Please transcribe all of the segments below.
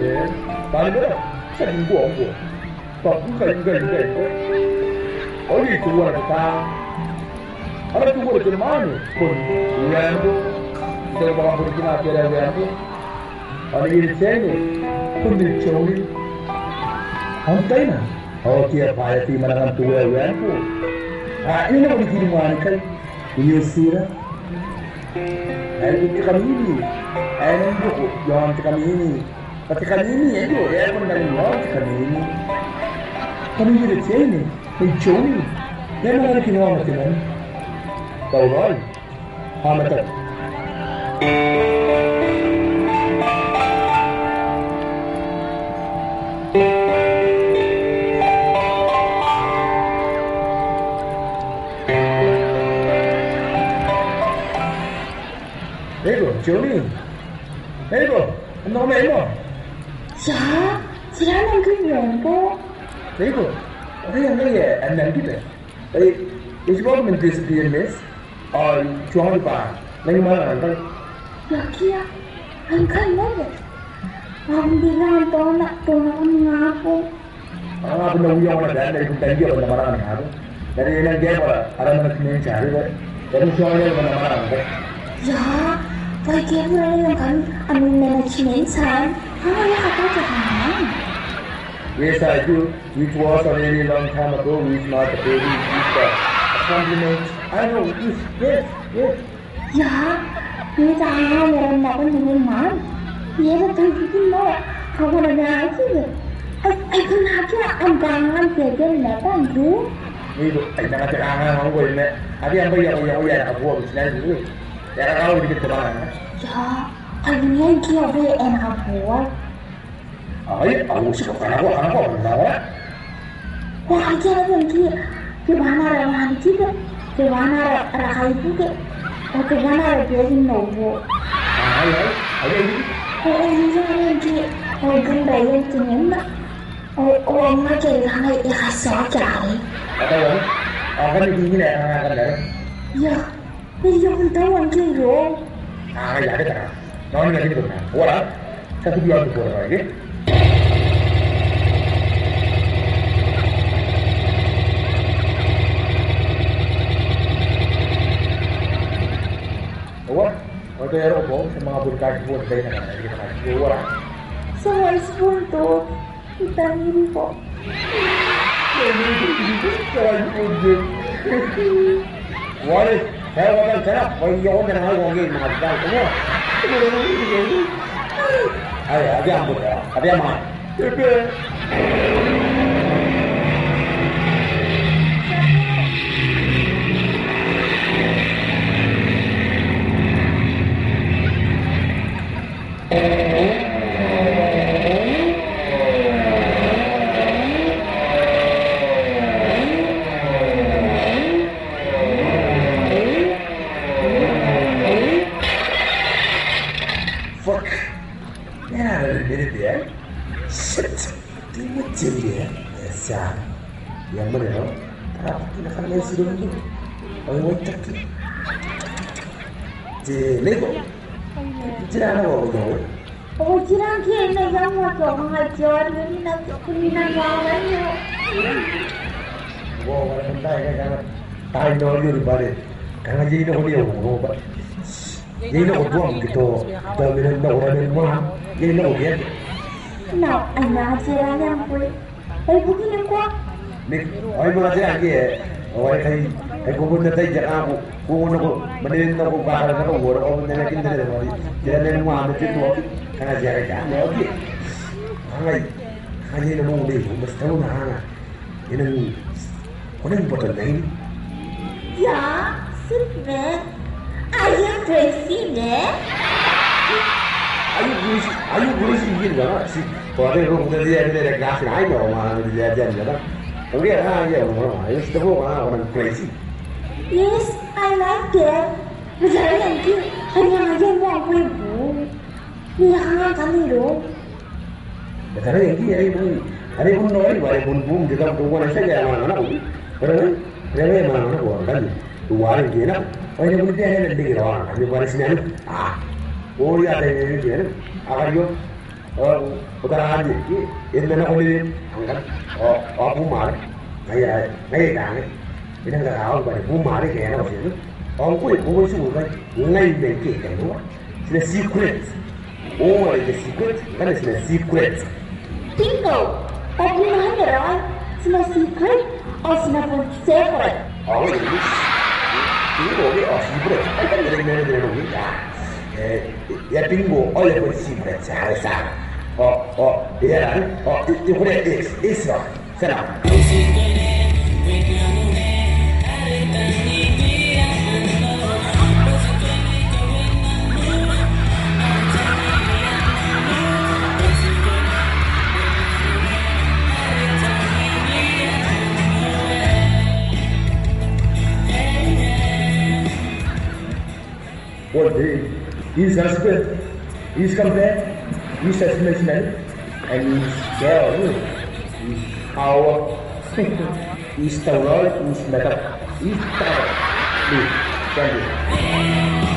예, 말이면 생고 오고 또 이거 어디 두고는 다 ada tuh gue mana pun yang tu kita bawa pergi nak jalan jalan tu ada ini sini pun dicuri hantai na oh tiap hari ti mana kan tuh yang tu ini nak pergi mana kan ini sira ini kami ini tu jangan kami ini tapi kami ini itu ya pun dari luar kami ini sini dicuri yang mana kita mau macam Tahu kan? Kamataku. Johnny. Nama apa? Siapa yang kau po? Ada yang ni anak kita. Isbab disappear miss. Cuma lupa, lagi mana nanti? Lagi ya, angkat lagi. Aku bilang tolak ngapu. Apa nak uyang mana dari kuda dia pada mana ngapu? Dari yang dia ada mana kini cari dari cuma dia pada mana ngapu? Ya, bagaimana yang kan manajemen san? Apa kata jangan? Yes, I do. It was a very long time ago. It's not a baby. It's a compliment. I know, yes. Ya, ini jangan orang nak menerima. Ia betul betul Aku ada aja. Aku nak ambangan saja nak tu. Itu, jangan jangan aku ini. Ada yang bayar aku habis nanti dulu. Jangan kau dikit terbang. Ya, aku ni kira bayar enak buat. Aku suka aku kenapa? Wah, kira lagi. Di mana orang kita? Di mana rakyat juga? Di mana dia nopo? Ada ini. Ini lagi. Ganda yang tinggi. Macam orang yang khasar cari. Ada yang? Akan ini ni akan ada. Ya, ini yang tahu orang kira. Ya ada tak? Nol ni tu. Wala. Satu dia tu lagi. Ada yang apa? Semua berkat buat dari mana? Kita kasih orang. Semua sepuluh tu kita ini kok. Jangan ujung. Wah, saya akan cakap, kalau yang orang hal orang ini macam semua. Ada yang buat, ada yang mana? Fuck. Ya, ini dia. Shit. Dia macam dia. Siapa? Yang mana? Apa kita akan mesti dulu? Orang tak. Lego. Jangan apa. Jiran dia ni yang macam mengajar ni nak kulinan lawan yo. Wah, orang tak kan? Tahu dulu di balik. Karena jadi nak dia orang. Jadi nak buang gitu. Tapi nak orang yang mana? Jadi nak dia. Nak anak jiran yang pun. Bukan yang kuat. Ni, orang belajar lagi. Orang kau pun tak tahu jangan aku nak menerin aku bahar nak aku orang nak kita ni lagi. Jangan ni mana tu tu karena jarak kan. Okey. Hanya nak mungkin mesti tahu nak. Ini orang important ni. Ya, sebenarnya. Ayah presiden. Ayah guru sihir kan? Si, pada orang dia ada kelas lain orang dia ajar kan? Tapi orang ayah sudah orang crazy. Yes, I like that. Macam yang tu, hanya aja mau ibu. Ni hang kami lo. Betul yang tu ada pun orang ada pun kita bukan saja mana pun. Betul? Dia mana bukan kan? Dua orang dia nak. Orang yang punya ada lebih orang. Kami baris ni. Oh iya ada yang ini akan yo utara aja ini mana kau ini angkat aku mar ngay càng ấy cái thằng áo vậy bố má đấy kẻ nào vậy ông quên bố chú vậy ngay bên kia cái đó c'est secret oh it's a secret kan it's a secret Bingo! Tapi mana rai? Sina secret or sina pun secret? oh ini boleh oh secret kan dari mana ini ya bingo oh ya boleh secret salah oh ya kan oh itu boleh is lah senang One day, his husband, he's come back, he's assessment, and he's there, he's power, he's tower, he's metal, he's power. Thank you.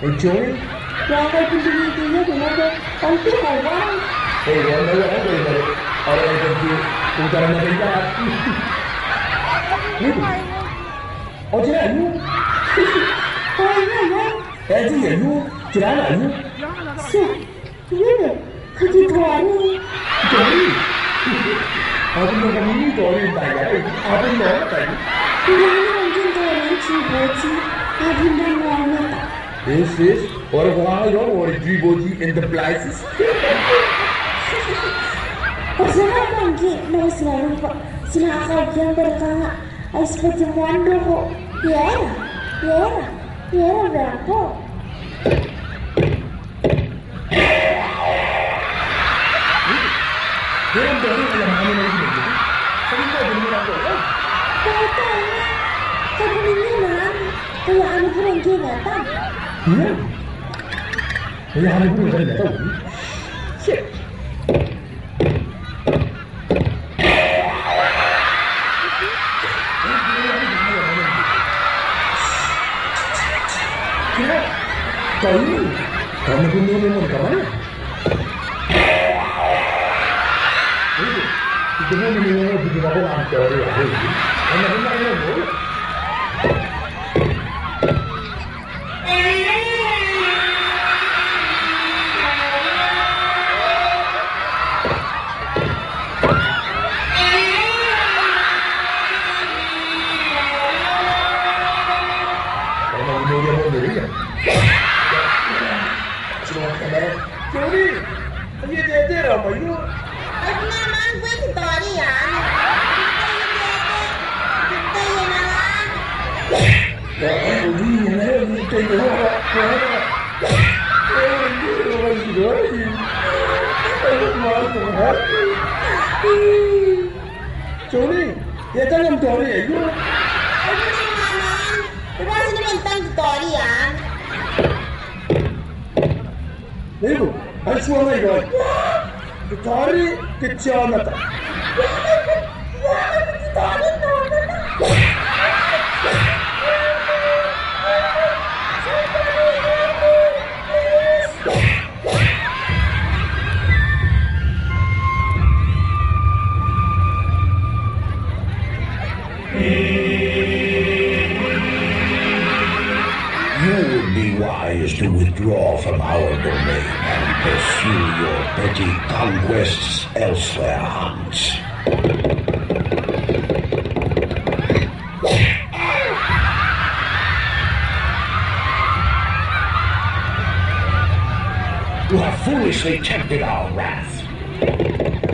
Enjoy? Ya, kalau pintu-pintunya kenapa? Pasti hewan. Hewan ada orang yang pergi utara Amerika. Oh, cerah you? Oh iya ya. Itu ya you, cerah lah you. Iya, kerja tori. Tori? Apa yang kamu ini tori tanya? Apa yang mau tanya? Ini mungkin tori ciboci. Apa yang mau tak? This orang orang Djibouti Enterprises. Pasal mungkin mau selalu silakan yang berkata, seperti wando kok. Ya berapa? Dia yang yang mana lagi ni? Tapi kau benar apa? Kau tahu? Kau ini mana? Kau anu pun yang datang. Saya hanya pun saya tak tahu. Shit. Kau ini, kamu punya memang kawan? Itu pun memang begitu apa orang Korea ada. Kamu benar benar. Johnny, ini dia apa you? Johnny, ya jangan Johnny ya, you. Diba sino man tang story yan? Nego, ay suwa na ikaw. Johnny, kecil na ta. You would be wise to withdraw from our domain and pursue your petty conquests elsewhere, Hans. You have foolishly tempted our wrath.